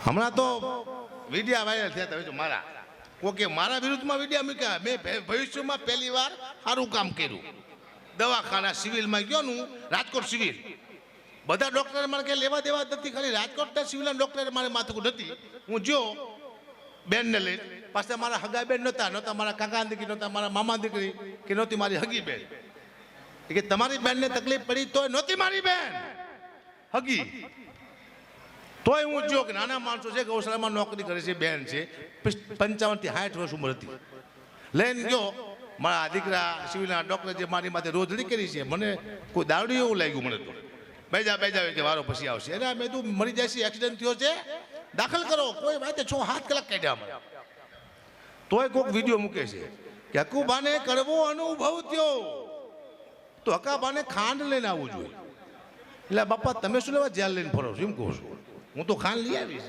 હમણાં તો વિડીયા વાયરલ થયા હતા મારા કોકે મારા વિરુદ્ધમાં વિડીયા મૂક્યા. મેં ભવિષ્યમાં પહેલી વાર સારું કામ કર્યું. દવાખાના સિવિલમાં ગયો હું, રાજકોટ સિવિલ. બધા ડૉક્ટરે મારે કંઈ લેવા દેવા નથી, ખાલી રાજકોટના સિવિલના ડૉક્ટરે મારે માથું નથી. હું જો બેનને લઈને, પાછા મારા હગા બેન નહોતા મારા કાકા દીકરી, નહોતા મારા મામા દીકરી, કે નહોતી મારી હગી બેન. કે તમારી બેનને તકલીફ પડી તોય નહોતી મારી બેન હગી, તોય હું જો કે નાના માણસો છે, ગૌશાળામાં નોકરી કરે છે, બેન છે, 55 થી 60 વર્ષ ઉંમર હતી. લઈને ગયો મારા દીકરા સિવિલના ડૉક્ટર જે મારી માથે રોજડી કરી છે. મને કોઈ દારૂ એવું લાગ્યું. મને તો બેજા કે વારો પછી આવશે. અરે મેં તું મરી જાય છે, એક્સિડન્ટ થયો છે, દાખલ કરો. કોઈ વાત 6-7 કલાક કાઢ્યા મને. તોય કોઈક વિડીયો મૂકે છે કે હકુબાને કડવો અનુભવ થયો તો હકાબાને ખાંડ લઈને આવવું જોઈએ. એટલે બાપા તમે શું લેવા જેલ લઈને ફરો છો એમ કહું છું. હું તો ખાંડ લઈ આવીશ.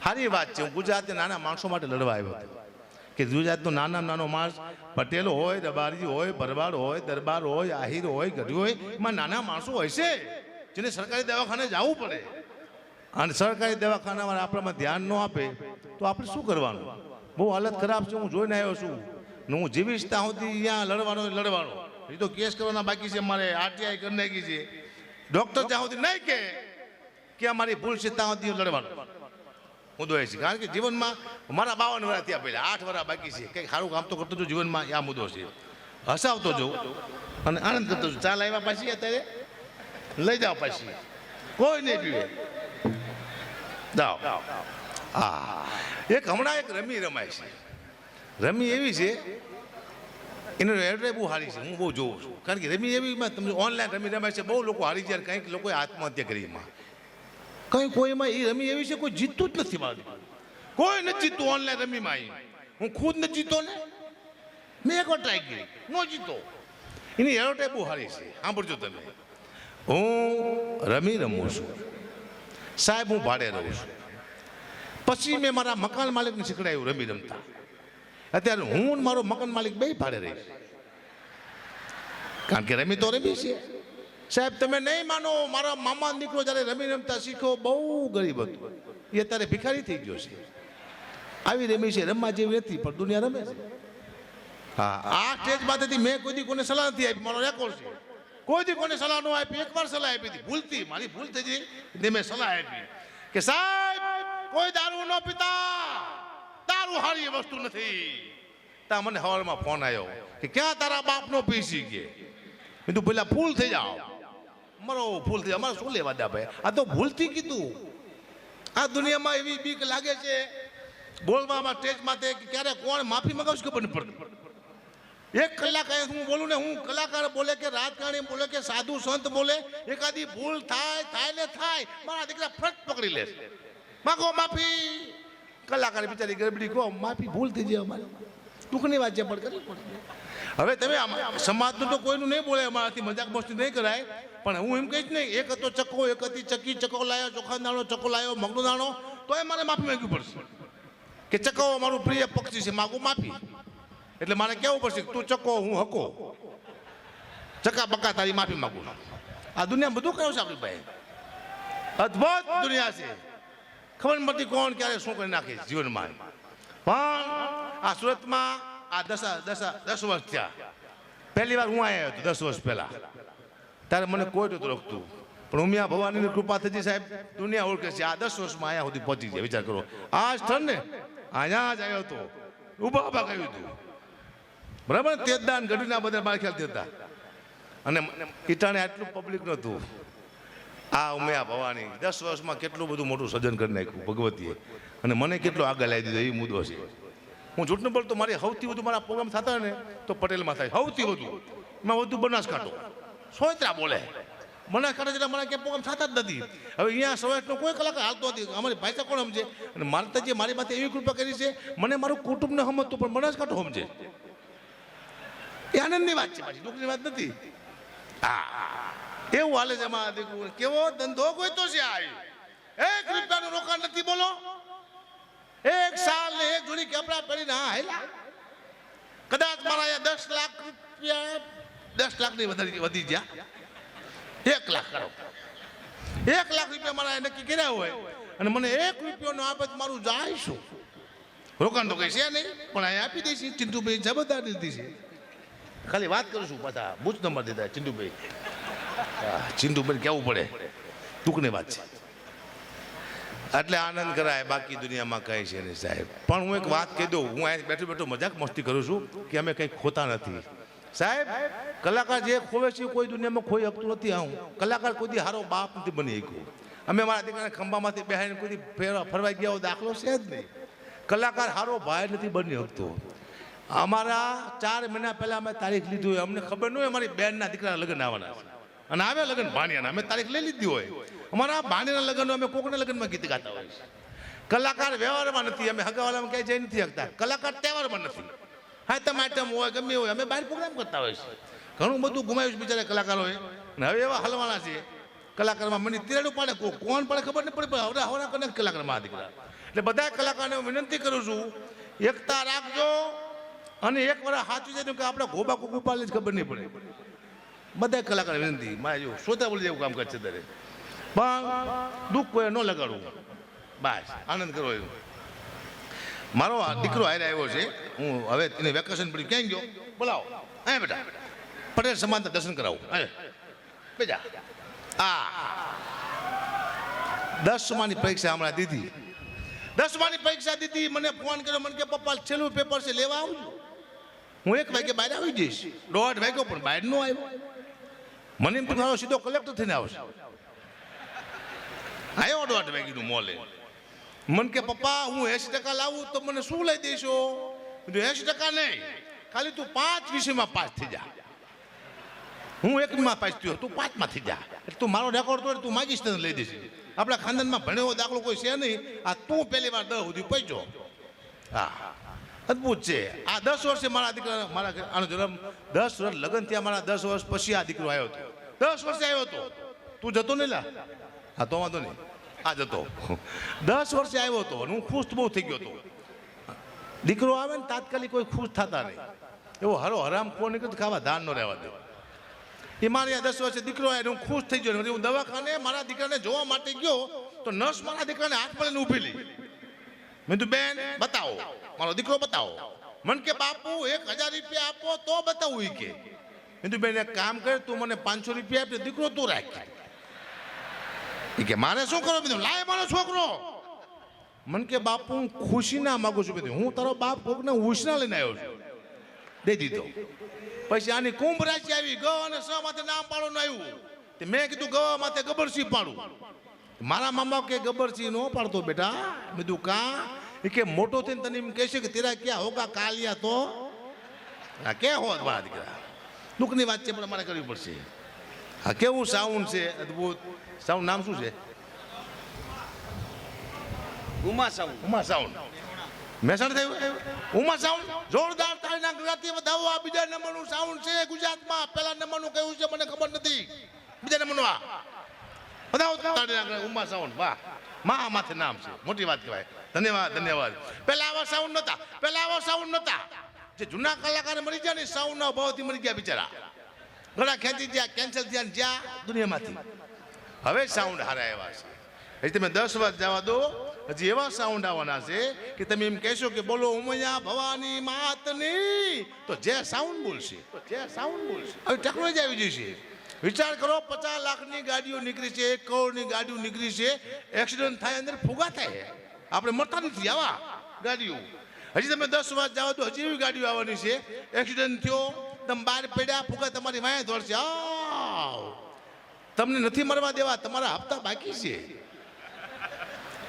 સારી વાત છે. હું ગુજરાતના નાના માણસો માટે લડવા આવ્યો હતો કે ગુજરાતનો નાનો માણસ, પટેલ હોય, રબારી હોય, ભરવાડ હોય, દરબાર હોય, આહિર હોય, ગઢવી હોય, એમાં નાના માણસો હોય છે જેને સરકારી દવાખાને જવું પડે. અને સરકારી દવાખાનામાં આપણામાં ધ્યાન ન આપે તો આપણે શું કરવાનું? બહુ હાલત ખરાબ છે. હું જોઈને આવ્યો છું. હું જીવીશ ત્યાં સુધી અહીંયા લડવાનો. એ તો કેસ કરવાના બાકી છે મારે. આરટીઆઈ કરી નાખી છે. ડૉક્ટર ત્યાં સુધી નહીં કે અમારી ભૂલ છે ત્યાં સુધી લડવાનું મુદ્દો એ છે. કારણ કે જીવનમાં મારા 52 વર્ષ થયા, પહેલાં 8 વર્ષ બાકી છે. કંઈક સારું કામ તો કરતો છું જીવનમાં. આ મુદ્દો છે. હસાવતો જાઉં અને આનંદ કરતો છું. ચાલ આવ્યા પાછી અત્યારે લઈ જાઓ પાછી, કોઈ નહીં પીવે. જાઓ. હા, એક હમણાં એક રમી રમાય છે. રમી એવી છે, એનો એડ્રેસ બહુ સારી છે. હું બહુ જોઉં છું. કારણ કે રમી એવીમાં તમને ઓનલાઈન રમી રમાય છે. બહુ લોકો હારી જાય. કંઈક લોકોએ આત્મહત્યા કરી એમાં. કંઈ કોઈમાં એ રમી એવી છે, કોઈ જીતતું જ નથી. મારું કોઈ નથી જીતતું ઓનલાઈન રમીમાં. હું ખુદ નથી જીતો ને. મેં એક વાર ટ્રાય કરી, ન જીતો. એની એડ્રેસ બહુ સારી છે. સાંભળજો તમે. હું રમી રમું છું સાહેબ, હું ભાડે રહું છું. પછી મેં મારા મકાન માલિકને શીખડાયું રમી રમતા. અત્યારે હું મારો મકાન માલિક બે ભાડે રહીશ. કારણ કે રમી તો રમી છે સાહેબ. તમે નહીં માનો, મારા મામા દીકરો જ્યારે રમી રમતા શીખ્યો, બહુ ગરીબ હતો. એ અત્યારે ભિખારી થઈ ગયો છે. આવી રમી છે, રમવા જેવી નથી, પણ દુનિયા રમે છે. હા, આ સ્ટેજ માંથી મેં કોઈ દી કોને સલાહ નથી આપી. મારો રેકોર્ડ છે. કોઈ દી કોને સલાહ ન આપી. એકવાર સલાહ આપી હતી, ભૂલથી, મારી ભૂલ થઈ ગઈ. મેં સલાહ આપી કે સાહેબ કોઈ દારૂ ન પીતા, દારૂ સારી વસ્તુ નથી. ત્યાં મને હવારમાં ફોન આવ્યો કે ક્યાં તારા બાપનો પીસી કે. મેં તું પેલા ફૂલ થઈ જાઓ. મારો ફૂલ થઈ જાઓ. અમારે શું લેવા દે ભાઈ? આ તો ભૂલથી કીધું. આ દુનિયામાં એવી બીક લાગે છે બોલવામાં સ્ટેજ માથે કે ક્યારે કોણ માફી મગાવશે ખબર નહીં પડતી. 1 કલાક હું બોલું ને, હું કલાકાર બોલે કે રાજકારણી બોલે કે સાધુ સંત બોલે, એકાદી ભૂલ થાય ને થાય, મારા દીકરા ફટ પકડી લે. માગો માફી. કલાકાર બિચારી ગરબડી કહો માફી, ભૂલ થઈ જાય. અમારે દુઃખની વાત છે, પણ કરવી પડે. હવે તમે સમાજનું તો કોઈનું નહીં બોલે, અમારાથી મજાક મસ્તી નહીં કરાય. પણ હું એમ કહીશ નહીં, એક હતો ચક્કો, એક હતી ચક્કી. ચક્કો લાવ્યો, ચોખા દાણો, ચક્કો લાવ્યો, મગનો દાણો, તો એ મારે માફી માંગવી પડશે કે ચક્કો મારું પ્રિય પક્ષી છે, માગું માફી. એટલે મારે કહેવું પડશે તું ચક્કો, હું હકો. ચક્કા બક્કા તારી માફી માગું. આ દુનિયા બધું કહ્યું છે આપણી પાસે. અદ્ભુત દુનિયા છે. ખબર નથી કોણ ક્યારે શું કરી નાખે જીવનમાં. પણ આ સુરતમાં આ 10 વર્ષ થયા. પહેલી વાર હું આવ્યો હતો 10 વર્ષ પહેલા. ત્યારે મને કોઈ નહોતું રોકતું. પણ ઉમિયા ભવાનીની કૃપા થતી સાહેબ, દુનિયા ઓળખે છે. આ 10 વર્ષમાં અહીંયા સુધી પહોંચી જાય. વિચાર કરો. આ સ્થળ ને અહીંયા જ આવ્યો હતો. ઊભા કહ્યું હતું. બરાબર. તેજદાન ગઢવીના બધા મારા ખ્યાલથી હતા. અને ઈટાણે આટલું પબ્લિક નહોતું. આ ઉમિયા ભવાની 10 વર્ષમાં કેટલું બધું મોટું સર્જન કરી નાખ્યું ભગવતીએ. અને મને કેટલો આગળ લાવી દીધો એ મુદ્દો છે. હું જૂઠ ન બોલતો, મારી સૌથી વધુ મારા પ્રોગ્રામ થતા ને તો પટેલમાં થાય. સૌથી વધુ એમાં વધુ બનાસકાંઠો. સોયત્રા બોલે બનાસકાંઠા જેટલા મારા ક્યાં પ્રોગ્રામ થતા જ નથી. હવે અહીંયા સૌરાષ્ટ્રનો કોઈ કલાકાર હાલતો નથી. અમારી ભાષા કોણ સમજે? અને માતાજીએ મારી માથે એવી કૃપા કરી છે, મને મારું કુટુંબને સમજતું પણ બનાસકાંઠો સમજે. એ આનંદની વાત છે, પાછી દુઃખની વાત નથી. હા, એવું હાલે છે. એમાં કેવો ધંધો ગોઈતો છે. એક રૂપિયાનું રોકાણ નથી. બોલો, 1 સાલ ને 1 જોડી કપડા પહેરીને હા હેલા. કદાચ મારા અહીંયા 10 લાખ રૂપિયા, 10 લાખની વધી ગયા. 1 લાખ કરો. 1 લાખ રૂપિયા મારા નક્કી કર્યા હોય અને મને 1 રૂપિયો ન આપે તો મારું જાય શું? રોકાણ તો કઈ છે નહીં, પણ અહીં આપી દઈશ. ચિંટુભાઈ જબરદારી લીધી છે. ખાલી વાત કરું છું, પાછા બૂચ નંબર દીધા ચિંટુભાઈ. ચિંટુભાઈ કહેવું પડે, દુઃખની વાત છે. એટલે આનંદ કરાય, બાકી દુનિયામાં કંઈ છે નહીં સાહેબ. પણ હું એક વાત કહી દઉં, હું અહીં બેઠો બેઠો મજાક મસ્તી કરું છું કે અમે કંઈ ખોતા નથી સાહેબ. કલાકાર જે ખોવે છે કોઈ દુનિયામાં ખોઈ શકતું નથી. હું કલાકાર કોઈ હારો બાપ નથી બની શક્યો. અમે મારા દીકરાને ખંભામાંથી બેહાડીને કોઈ ફરવા ગયા દાખલો છે જ નહીં. કલાકાર હારો ભાઈ નથી બની શકતો. અમારા 4 મહિના પહેલા અમે તારીખ લીધી હોય, અમને ખબર ન હોય અમારી બેનના દીકરાના લગ્ન આવવાના છે અને આવે લગ્ન ભાણિયાના, અમે તારીખ લઈ લીધી હોય. અમારા ભાણિયાના લગ્ન અમે કોકના લગ્નમાં ગીત ગાતા હોય. કલાકાર વ્યવહારમાં નથી, અમે હગાવાલામાં ક્યાંય જઈ નથી શકતા. કલાકાર તહેવારમાં નથી, હા ટમાટમ હોય ગમે હોય અમે બહાર પ્રોગ્રામ કરતા હોય છે. ઘણું બધું ગુમાવ્યું છે બિચારા કલાકારોએ. અને હવે એવા હલવાના છે કલાકારમાં મને તિરાડું પાડે કોણ પડે ખબર નહીં પડે, પણ હવે હવરા કરે કલાકારમાં દીકરા. એટલે બધા કલાકારને હું વિનંતી કરું છું, એકતા રાખજો. અને એક વાર સાચું છે કે આપણે ગોબા કુકુ પાડે જ ખબર નહીં પડે. બધા કલાકાર વિનંતી, મારે જો શ્રોતા બોલી જેવું કામ કરશે દરે, પણ દુઃખ કોઈ ન લગાડવું, બસ આનંદ કરવો. એવું મારો દીકરો હારે આવ્યો છે, હું હવે એને વેકેશન પડ્યું, ક્યાં ગયો બોલાવો હા બેટા, પટેલ સમાજના દર્શન કરાવું. બેજા આ 10માની પરીક્ષા હમણાં દીધી, 10માની પરીક્ષા દીધી. મને ફોન કર્યો, મને કે પપ્પા છેલ્લું પેપર છે લેવા આવજો. હું 1 વાગે બહાર આવી જઈશ. 1:30 વાગ્યો પણ બહાર નો આવ્યો. મને એમ તો સીધો કલેક્ટર થઈને આવશે. આવ્યો 1:30 વાગ્યાનું મોલે. મને કે પપ્પા હું 80% લાવું તો મને શું લઈ દઈશો? 80% નહીં, ખાલી તું 5 વિષયમાં પાસ થઈ જા. હું 1માં પાસ થયો, તું 5માં થઈ જા. એટલે તું મારો રેકોર્ડ તોડ, તું માગીશ તને લઈ દઈશ. આપણા ખાનદાનમાં ભણેવો દાખલો કોઈ છે નહીં. આ તું પહેલી વાર 10 સુધી પહોંચ્યો. હા અદભુત છે. આ 10 વર્ષે મારા દીકરા, મારા આનો જન્મ 10 વર્ષ લગ્ન થયા, મારા 10 વર્ષ પછી આ દીકરો આવ્યો હતો. 10 વર્ષે આવ્યો હતો. તું જતો નહીં લા? હા તો વાંધો નહીં, આ જતો. 10 વર્ષે આવ્યો હતો. હું ખુશ બહુ થઈ ગયો હતો. દીકરો આવે ને તાત્કાલિક કોઈ ખુશ થતા નહીં. એવો હરો હરામ ખો નીકળે ખાવા ધાન ન રહેવા દે. એ મારે 10 વર્ષે દીકરો આવ્યો, હું ખુશ થઈ ગયો. હું દવાખાને મારા દીકરાને જોવા માટે ગયો તો નર્સ મારા દીકરાને હાથ મળીને ઊભી લી. મેં કીધું બેન બતાવો, મારો દીકરો બતાવો. મને કે બાપુ 1000 રૂપિયા આપો તો બતાવું. કે મેં કીધું બેન એક કામ કર, તું મને 500 રૂપિયા આપે, દીકરો તું રાખ. એ કે મારે શું કરો? બીજું લાય મારો છોકરો. મને કે બાપુ હું ખુશી ના માગું છું. હું તારો બાપ કોકને ઉછના લઈને આવ્યો છું. દે દીધો. પછી આની કુંભ રાશિ આવી, ગ અને સ માથે નામ પાડવાનું આવ્યું. મેં કીધું ગ માથે ગબ્બરસિંહ પાડું. મારા મામા કે ગબ્બરસિંહ નો પાડતો બેટા. મેં કીધું કા? એ કે મોટો થઈને તને એમ કહેશે કે તેરા ક્યાં હોગા કાલિયા, તો આ કે હોત મારા દીકરા. દુઃખની વાત છે પણ અમારે કરવી પડશે. હા કેવું સાઉન્ડ છે અદભુત. સાઉન્ડ નામ શું છે? ઉમા સાઉન્ડ. ઉમા સાઉન્ડ મહેસાણા થયું. ઉમા સાઉન્ડ જોરદાર તાળીના ગુજરાતી વધાવો. આ બીજા નંબરનું સાઉન્ડ છે ગુજરાતમાં. પહેલા નંબરનું કયું છે મને ખબર નથી. બીજા નંબરનું આ વધાવો તાળીના ઉમા સાઉન્ડ. વાહ, મા માથે નામ છે, મોટી વાત કહેવાય. ધન્યવાદ ધન્યવાદ. પહેલા આવા સાઉન્ડ નહોતા, પહેલા આવા સાઉન્ડ નહોતા. જે જૂના કલાકાર મરી ગયા ને સાઉન્ડના અભાવથી મરી ગયા બિચારા. ઘણા ખેંચી ગયા, કેન્સલ થયા જ્યાં દુનિયામાંથી. હવે સાઉન્ડ હારા એવા છે. હજી તમે 10 વર્ષ જવા દો, હજી એવા સાઉન્ડ આવવાના છે કે તમે એમ કહેશો કે બોલો ઉમૈયા ભવાની માતની, તો જે સાઉન્ડ બોલશે, જે સાઉન્ડ બોલશે. હવે ટેકનોલોજી આવી જશે. વિચાર કરો, 50 લાખની ગાડીઓ નીકળી છે, 1 કરોડની ગાડીઓ નીકળી છે. એક્સિડન્ટ થાય, અંદર ફુગા થાય, આપણે મરતા નથી આવા ગાડીઓ. હજી તમે 10 વર્ષ જવા દો, હજી એવી ગાડીઓ આવવાની છે. એક્સિડન્ટ થયો, તમે બહાર પડ્યા, ફુગા તમારી વાંહે દોડશે. તમને નથી મરવા દેવા, તમારા હપ્તા બાકી છે.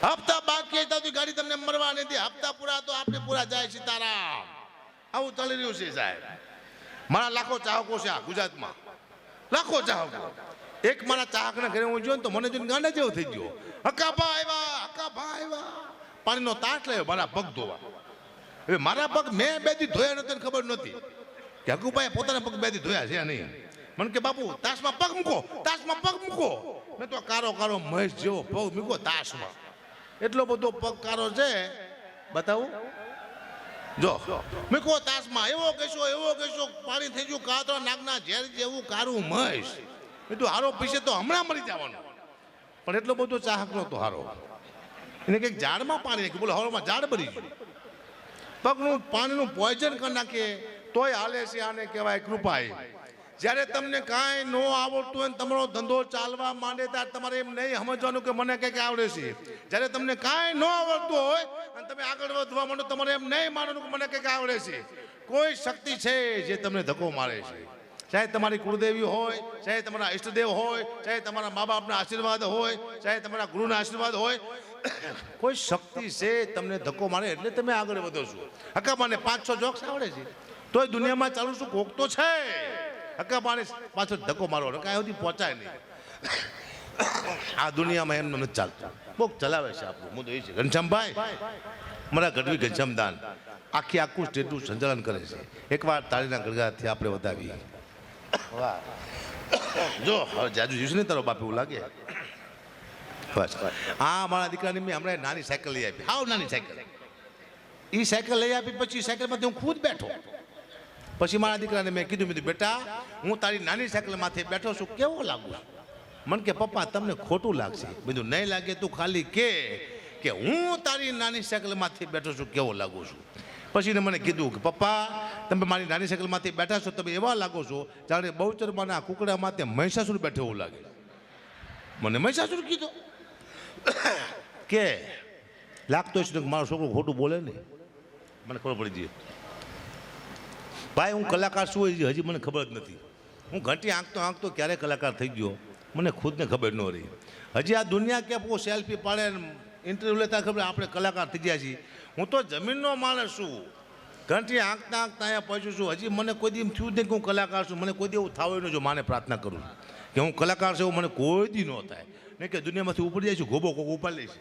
હપ્તા બાકી હતા તો ગાડી તમને મરવા નથી. હપ્તા પૂરા તો આપણે પૂરા જાય. સીતારામ. આવું ચાલી રહ્યું છે સાહેબ. મારા લાખો ચાહકો છે આ ગુજરાતમાં, લાખો ચાહકો. એક મારા ચાહકના ઘરે હું જોયો ને તો મને જોઈને ગાંડા જેવો થઈ ગયો. હકાભા આવ્યા, હકાભા આવ્યા. પાણીનો તાટ લાવ્યો મારા પગ ધોવા. હવે મારા પગ મેં 2 દી ધોયા નહોતા, ખબર નહોતી કે હકુભાઈ પોતાના પગ 2 દી ધોયા છે નહીં. મને કે બાપુ તાશમાં પગ મૂકો, તાશમાં પગ મૂકો. મેં તો કારો કારો મહેશ જેવો પગ મૂકો તાશમાં. એટલો બધો પગ કારો છે, બતાવું જો. મૂકો તાશમાં. એવો કહેશો પાણી થઈ ગયું કાતરા નાગના ઝેર જેવું કારું મહેશ. મેં તો હારો પીશે તો હમણાં મરી જવાનું. પણ એટલો બધો ચાહક નહોતો હારો. એને કંઈક ઝાડમાં પાણી નાખ્યું, બોલો હવામાં ઝાડ બની ગયું. પગનું પાણીનું પોઈઝન કરી નાખીએ તોય હાલે છે. આને કહેવાય કૃપાએ. જ્યારે તમને કાંઈ ન આવડતું હોય ને તમારો ધંધો ચાલવા માંડે ત્યારે તમારે એમ નહીં સમજવાનું કે મને કંઈક આવડે છે. જ્યારે તમને કાંઈ ન આવડતું હોય અને તમે આગળ વધવા માંડો તમારે એમ નહીં માનવાનું કે મને કંઈક આવડે છે. કોઈ શક્તિ છે જે તમને ધક્કો મારે છે. ચાહે તમારી કુળદેવી હોય, ચાહે તમારા ઈષ્ટદેવ હોય, ચાહે તમારા મા બાપના આશીર્વાદ હોય, ચાહે તમારા ગુરુના આશીર્વાદ હોય, કોઈ શક્તિ છે તમને ધક્કો મારે એટલે તમે આગળ વધો છો. હકામાને 5-6 જોક્સ આવડે છે તોય દુનિયામાં ચાલુ શું કોક તો છે. હકામાને પાછળ ધક્કો મારો કાંઈ સુધી પહોંચાય નહીં. આ દુનિયામાં એમનું નથી ચાલતું. બહુ ચલાવે છે આપણું. મુદ્દો એ છે ઘનશ્યામભાઈ, મારા ગઢવી ઘનશ્યામદાન આખું સ્ટેટનું સંચાલન કરે છે. એકવાર તાળીના ગળગાથી આપણે વધાવીએ. જો હવે જાજુ જીવશે ને તારો બાપ એવું લાગે. બસ આ મારા દીકરાને મેં હમણાં નાની સાયકલ લઈ આપી, હાવ નાની સાયકલ. એ સાયકલ લઈ આપી પછી સાયકલમાંથી હું ખુદ બેઠો. પછી મારા દીકરાને મેં કીધું બેટા હું તારી નાની સાયકલ માથે બેઠો છું, કેવો લાગુ છું? મને કે પપ્પા તમને ખોટું લાગશે. બીજું નહીં લાગે તું ખાલી કે હું તારી નાની સાયકલ માથે બેઠો છું કેવો લાગુ છું. પછી મને કીધું કે પપ્પા તમે મારી નાની સાયકલમાંથી બેઠા છો, તમે એવા લાગો છો જાણે બહુચરમાના કુકડા માથે મહિષાસુર બેઠો એવું લાગે. મને મહિષાસુર કીધો કે લાગતો છે કે મારો છોકરો ખોટું બોલે નહીં. મને ખબર પડી ગઈ ભાઈ હું કલાકાર શું હોય હજી મને ખબર જ નથી. હું ઘંટી આંકતો ક્યારે કલાકાર થઈ ગયો મને ખુદને ખબર ન રહી. હજી આ દુનિયા કે સેલ્ફી પાડે ઇન્ટરવ્યૂ લેતા ખબર આપણે કલાકાર થઈ ગયા છીએ. હું તો જમીનનો માણસ છું. ઘંટી આંકતા અહીંયા પહોંચ્યું છું. હજી મને કોઈ દી એમ થયું જ નહીં કે હું કલાકાર છું. મને કોઈ દી એવું થાવ ન જો માને પ્રાર્થના કરું કે હું કલાકાર છું એવું મને કોઈ દી ન થાય. નહીં કે દુનિયામાંથી ઉપડી જાય છું ગોબો કોક ઉપાડી લઈશ.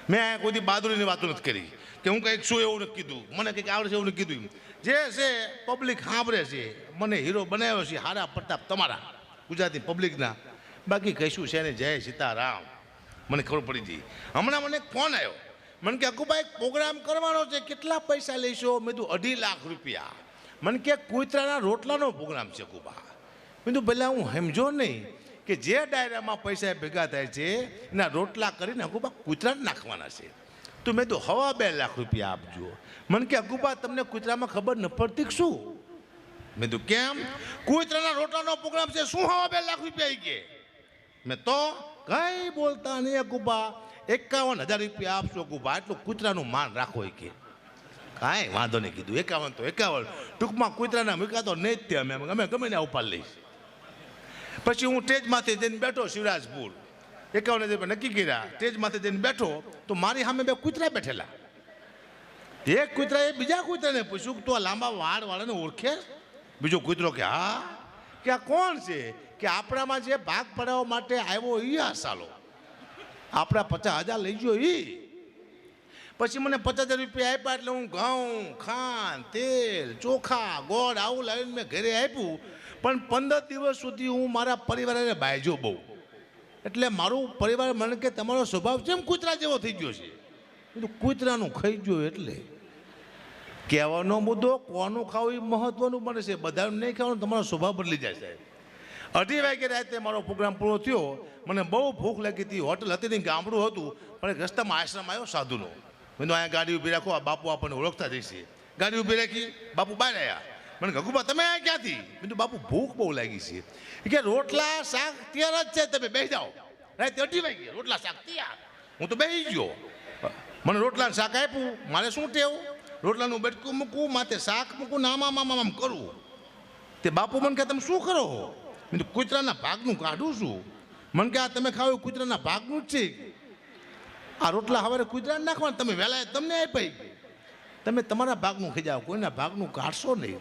મેં અહીંયા કોઈ દી બહાદુરીની વાતો નથી કરી કે હું કંઈક શું એવું નથી કીધું, મને કંઈક આવડે છે એવું નથી કીધું. જે છે પબ્લિક સાંભળે છે. મને હીરો બનાવ્યો છે હારા પ્રતાપ તમારા ગુજરાતી પબ્લિકના. બાકી કહીશું છે ને જય સીતારામ. મને ખબર પડી ગઈ. હમણાં મને ફોન આવ્યો. મને કે અકુભાઈ એક પ્રોગ્રામ કરવાનો છે, કેટલા પૈસા લઈશો? મેં કીધું 2.5 લાખ રૂપિયા. મને કે કુતરાના રોટલાનો પ્રોગ્રામ છે અકુબા. મેં કીધું પહેલાં હું સમજો નહીં કે જે ડાયરામાં પૈસા ભેગા થાય છે એના રોટલા કરીને અકુબા કૂતરાને નાખવાના છે. તો મેં તો 2.5 લાખ રૂપિયા આપજો. મને કે અકુબા તમને કૂતરામાં ખબર ન પડતી કે શું? મેં તો કેમ? કૂતરાના રોટલાનો પ્રોગ્રામ છે, શું 2.5 લાખ રૂપિયા આવી કે? મેં તો કંઈ બોલતા નહીં અકુબા. 51,000 રૂપિયા આપશો અકુબા, એટલું કૂતરાનું માન રાખો કે. કાંઈ વાંધો નહીં કીધું. 51 તો 51. ટૂંકમાં કૂતરાના મૂક્યા તો નહીં જ તે અમે ગમે ને ઉપાડ લઈશ. પછી હું સ્ટેજમાંથી જઈને બેઠો શિવરાજપુર. 51,000 રૂપિયા નક્કી કર્યા. સ્ટેજમાંથી જઈને બેઠો તો મારી સામે 2 કૂતરા બેઠેલા. એક કૂતરાએ બીજા કૂતરાને પૂછ્યું કે તું આ લાંબા વાળવાળાને ઓળખે? બીજો કૂતરો કે હા. કે આ કોણ છે? કે આપણામાં જે ભાગ પડાવવા માટે આવ્યો એ આ સાલો આપણા 50,000 લઈ ગયો એ. પછી મને 50,000 રૂપિયા આપ્યા એટલે હું ઘઉં ખાંડ તેલ ચોખા ગોળ આવું લાવીને મેં ઘરે આપ્યું. પણ 15 દિવસ સુધી હું મારા પરિવારને બાયજો બહુ. એટલે મારું પરિવાર મને કે તમારો સ્વભાવ કેમ કૂતરા જેવો થઈ ગયો છે? કૂતરાનું ખાઈ ગયો એટલે કહેવાનો મુદ્દો કોનું ખાવું એ મહત્વનું બને છે. બધાનું નહીં ખાવાનું તમારો સ્વભાવ બદલી જાય સાહેબ. 2:30 વાગે રાતે મારો પ્રોગ્રામ પૂરો થયો. મને બહુ ભૂખ લાગી હતી. હોટલ હતી નહીં, ગામડું હતું. પણ એક રસ્તામાં આશ્રમ આવ્યો સાધુનો. મેં તો અહીંયા ગાડી ઊભી રાખો, આ બાપુ આપણને ઓળખતા જઈશે. ગાડી ઊભી રાખી, બાપુ બહાર આવ્યા. મને ગગુબા તમે આ ક્યાંથી? મેં તો બાપુ ભૂખ બહુ લાગી છે. કે રોટલા શાક તૈયાર જ છે, તમે બેસી જાઓ. રાતે 2:30 વાગે રોટલા શાક તૈયાર. હું તો બેસી ગયો. મને રોટલા શાક આપ્યું. મારે શું ટેવું? રોટલાનું બેટકું મૂકવું, માથે શાક મૂકવું, આમ કરવું. તે બાપુ મને કહે તમે શું કરો? મેં તો કૂતરાના ભાગનું કાઢું છું. મને કે આ તમે ખાવ કૂતરાના ભાગનું જ છે. આ રોટલા હવે કૂતરાને નાખવાના, તમે વહેલા તમને આપાઈ. તમે તમારા ભાગનું ખાઈ જાઓ, કોઈના ભાગનું કાઢશો નહીં.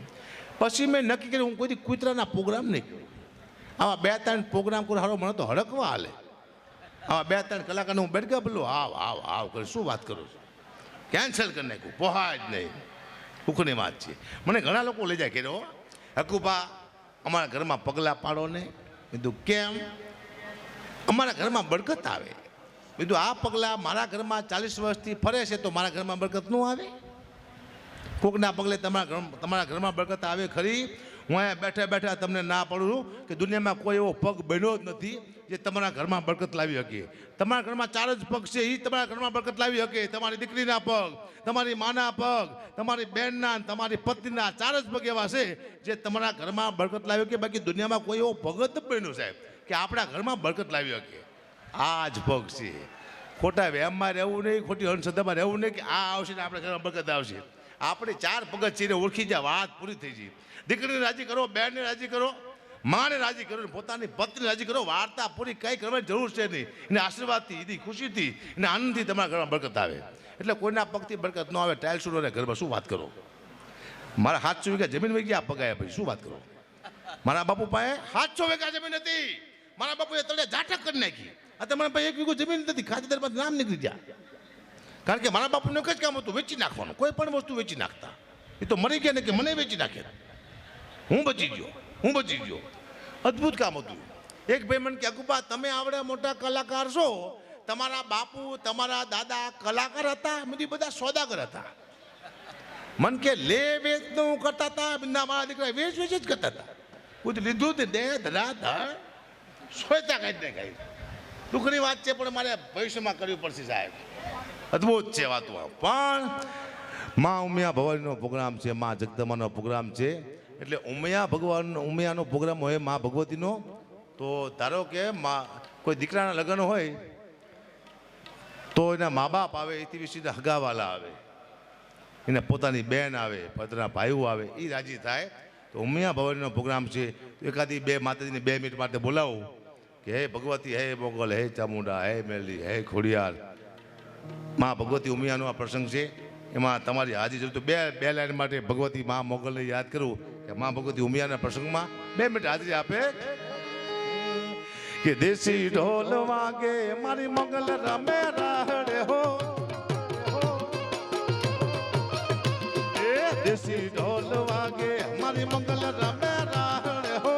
પછી મેં નક્કી કર્યું હું કોઈ કૂતરાના પ્રોગ્રામ નહીં કરું. આવા 2-3 પ્રોગ્રામ કરો હારો મને તો હડકવા હાલે. આવા 2-3 કલાકારને હું બેઠ ગયા બોલો આવ કરી શું વાત કરું છું? કેન્સલ કરી નાખ્યું. પોહાય જ નહીં. દુઃખની વાત છે. મને ઘણા લોકો લઈ જાય કે હકુબા અમારા ઘરમાં પગલાં પાડો ને. કીધું કેમ? અમારા ઘરમાં બરકત આવે. કીધું આ પગલાં મારા ઘરમાં 40 વર્ષથી ફરે છે તો મારા ઘરમાં બરકત ન આવે? કોકના પગલે તમારા ઘરમાં બરકત આવે ખરી? હું અહીંયા બેઠા તમને ના પાડું છું કે દુનિયામાં કોઈ એવો પગ બન્યો જ નથી જે તમારા ઘરમાં બરકત લાવી શકે. તમારા ઘરમાં 4 જ પગ છે, એ તમારા ઘરમાં બરકત લાવી શકે. તમારી દીકરીના પગ, તમારી માના પગ, તમારી બહેનના, તમારી પત્નીના 4 જ પગ એવા છે જે તમારા ઘરમાં બરકત લાવી શકે. બાકી દુનિયામાં કોઈ એવો પગ જ બન્યો સાહેબ કે આપણા ઘરમાં બરકત લાવી શકે. આ જ પગ છે. ખોટા વ્યાયામમાં રહેવું નહીં, ખોટી અંધશ્રદ્ધામાં રહેવું નહીં કે આ આવશે ને આપણા ઘરમાં બરકત આવશે. આપણે 4 પગ છે ઓળખી જાય, વાત પૂરી થઈ જાય. દીકરીને રાજી કરો, બહેનને રાજી કરો, માને રાજી કરો, પોતાની પત્ની રાજી કરો. વાર્તા પૂરી કંઈ કરવાની જરૂર છે નહીં. એને આશીર્વાદથી, એની ખુશીથી, એને આનંદથી તમારા ઘરમાં બરકત આવે. એટલે કોઈના પગથી બરકત ન આવે, ટાઇલ્સ ઉડે ઘરમાં શું વાત કરો. મારા 700 વીઘા જમીન વહી ગયા, પગાયા પછી શું વાત કરો. મારા બાપુ પાસે 700 વીઘા જમીન હતી, મારા બાપુએ તળે ઝાટક કરી નાખી. આ તમારા પાસે 1 વીઘો જમીન નથી, ખાતેદારમાં નામ નીકળી ગયા. કારણ કે મારા બાપુનું એક જ કામ હતું, વેચી નાખવાનું. કોઈ પણ વસ્તુ વેચી નાખતા. એ તો મરી ગયા ને કે મને વેચી નાખે, હું બચી ગયો. અદ્ભુત કામ હતું. એક ભાઈ મને કે અકુબા તમે આવડે મોટા કલાકાર છો, તમારા બાપુ તમારા દાદા કલાકાર હતા? બધી બધા સોદાગર હતા. મન કે લે વેચ નું કરતા હતા, મારા દીકરા વેચ જ કરતા હતા. બધું લીધું તે દે ધરા ધર સોયતા કાઢી ને કાંઈ. દુઃખની વાત છે પણ મારે ભવિષ્યમાં કરવી પડશે સાહેબ. અદ્ભુત છે વાતો. પણ મા ઉમિયા ભવાનીનો પ્રોગ્રામ છે, મા જગદંબાનો પ્રોગ્રામ છે. એટલે ઉમિયાનો પ્રોગ્રામ હોય મા ભગવતીનો. તો ધારો કે કોઈ દીકરાના લગ્ન હોય તો એના મા બાપ આવે, એથી વિશે હગાવાલા આવે, એને પોતાની બહેન આવે, પોતાના ભાઈઓ આવે, એ રાજી થાય. તો ઉમિયા ભવાનીનો પ્રોગ્રામ છે. એકાદી 2 માતાજીને 2 મિનિટ માટે બોલાવું કે હે ભગવતી, હે મોગલ, હે ચામુંડા, હે મેલી, હે ખોડિયાર. મા ભગવતી ઉમિયાનો આ પ્રસંગ છે. એમાં તમારી હાજરી જરૂર. તો બે લાઈન માટે ભગવતી મા મોગલને યાદ કરું કે મા ભગવતી ઉમિયાના પ્રસંગમાં 2 મિનિટ હાજરી આપે. કે દેશી ઢોલ વાગે મારી મોગલ રમે રાહડે હો, એ દેશી ઢોલ વાગે મારી મોગલ રમે રાહડે હો,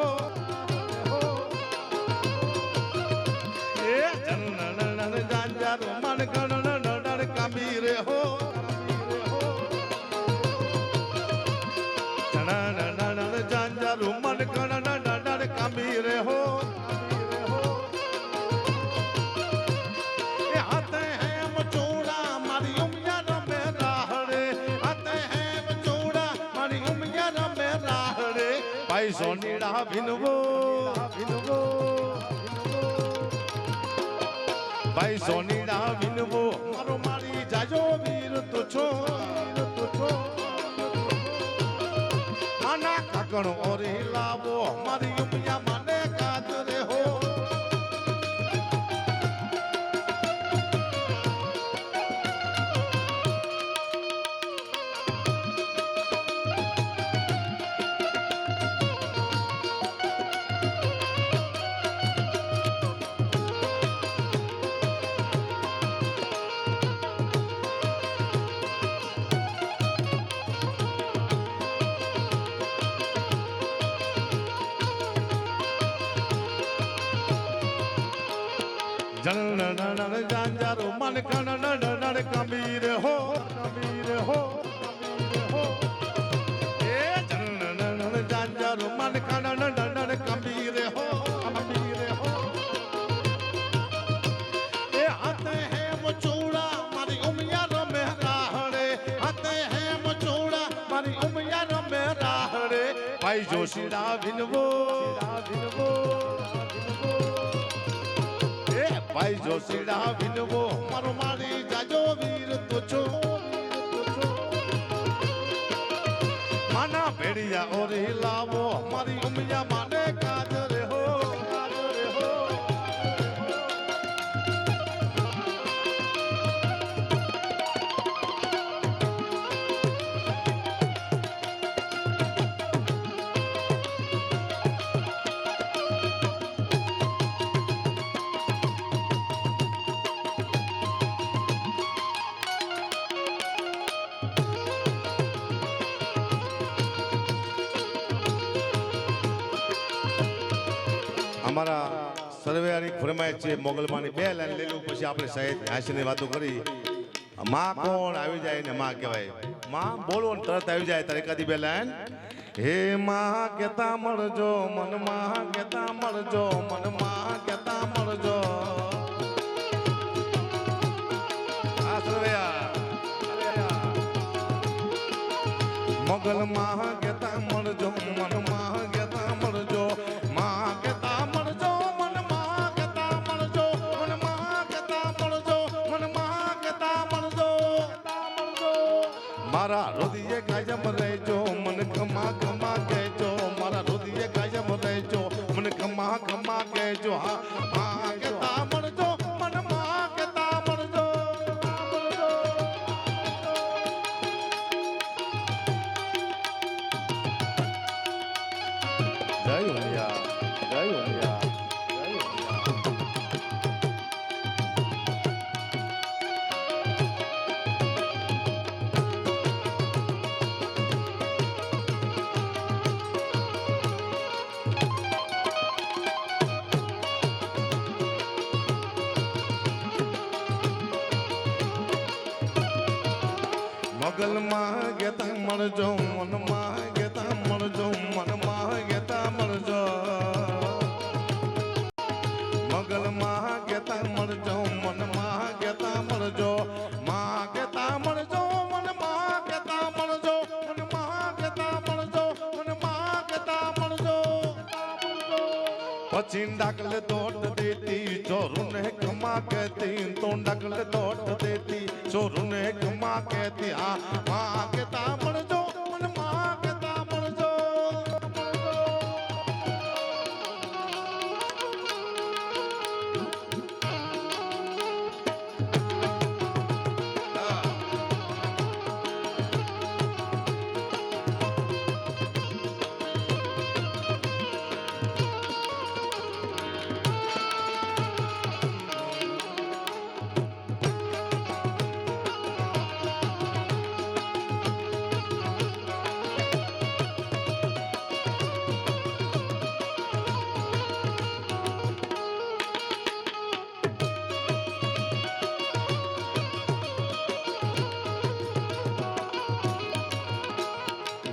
એ જનન જાંજારો મન ગણ કામી રે હો, જાંજારો મન ગણ કામી રે હો. ભાઈ સોનીડા વિનવો, ભાઈ સોનીડા વિનવો, મારો મારી જાજો વીર તો છો, આના કાકણ ઓરી લાવો મારી ઉમિયા મને કાતરે હો. જાંજારો મન કણ કમીર હો, એ જાંજારો મન કણ કમીર હો, એ હાથે હે મચોડા મારી ઉમિયા રમે રાહડે, હાથે હે મચોડા મારી ઉમિયા રમે રાહડે. ભાઈ જોશીડા વિનવો, ભાઈ જોશીડા વિનવો, મારો મારી જાજો વીર તો છો, માના ભેડિયા ઓરી લાવો મારી ઉમિયા માને કાજરે હો. અમારા સર્વેની ફરમાઈશ છે મોગલમાની 2 લાઈન લઈ લઉં, પછી આપણે સાહેબ હાસીની વાતો કરી. માં કોણ આવી જાય ને માં કહેવાય. માં બોલો ને તરત આવી જાય. તારે એકાદી 2 લાઈન. હે માં કેતા મળજો, મનમાં કેતા મળજો, મનમાં કેતા મળજો. મળજો મોગલ માં કેતા મળજો મનમાં કેતા મળજો માં કેતા મળજો મનમાં કેતા મળજો મનમાં કેતા મળજો મનમાં કેતા મળજો મારા હૃદય કાયમ રહેજો મન ખમા ખમા કહેજો મારા હૃદય કાયમ રહેજો મન ખમા ખમા કહેજો હા માં કેતા મળજો મનમાં કેતા મળજો જય હરિયા જય હરિયા જય હરિયા મોગલમાં ગેતા મળજો મનમાં ગેતા મળજો મનમાં ગેતા મળજો મોગલમાં ગેતા મળજો મનમાં ગેતા મળજો માં ગેતા મળજો મનમાં ગેતા મળજો મનમાં ગેતા મળજો મનમાં ગેતા મળજો પછી ડાકલે તોડ દેતી ચોરુને કમા કહેતી તો ડાકલે તોડ દેતી ચોરુને કમા કહેતી આ માં કેતા મળજો મનમાં કેતા મળજો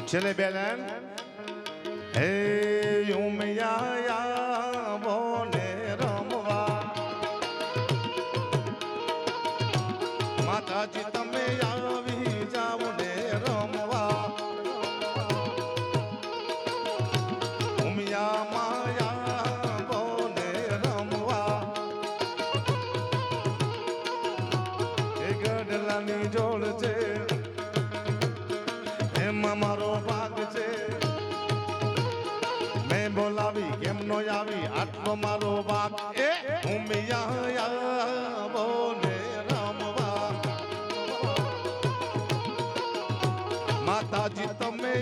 છેલ્લે બેલન હે ઉમિયા બોને રમવા માતાજી તમે આવી જાઓ ને રમવા ઉમિયા માયા બોને રમવા એ ગઢલાની જોડ છે મારો ભાગ છે મેં બોલાવી કેમ નો આવી આટલો મારો ભાગ એ ઉમિયા બોને રમવા માતાજી તમે